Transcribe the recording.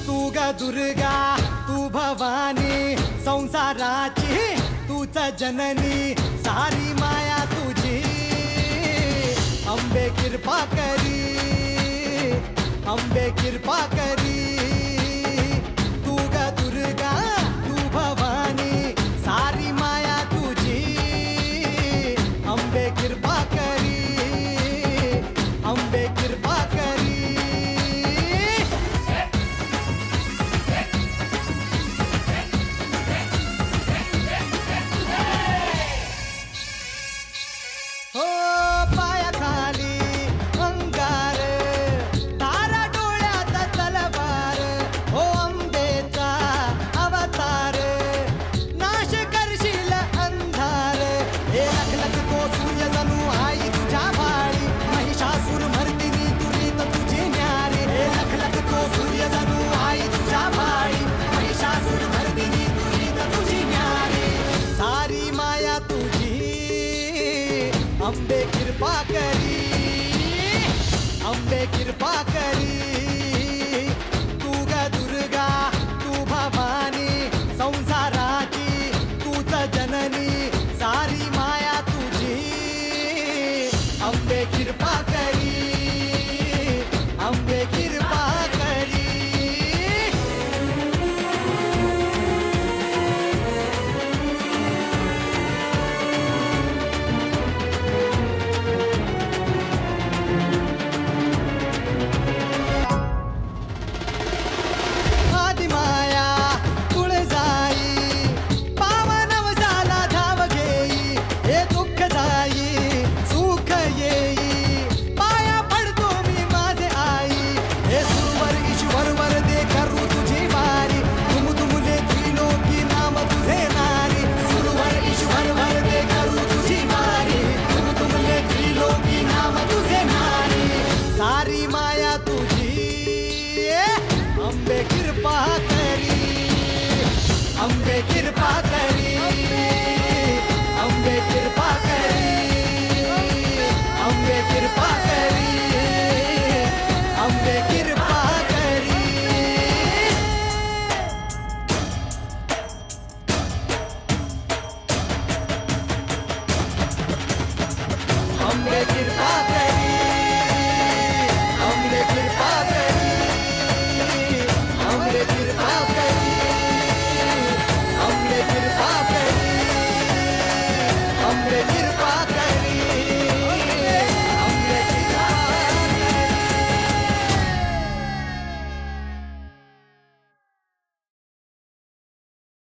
तू ग दुर्गा तू भवानी संसाराची तूच जननी सारी माया तुझी अंबे कृपा करी अंबे कृपा करी तू ग दुर्गा तू भवानी सारी माया तुझी अंबे कृपा करी अंबे कृपा करी हो पायाखाली अंगार तारा डोळ्यात तलवार हो अंबेचा अवतार नाश करशील अंधार हे लख लख तो सूर्य जणू आई तुझ्या भाळी महिषासूर मर्दिनी दुरीत तुझी न्यारी हे लख लख तो सूर्य जणू आई तुझ्या भाळी महिषासूर मर्दिनी दुरीत तुझी न्यारी सारी माया तुझी अंबे कृपा करी अंबे कृपा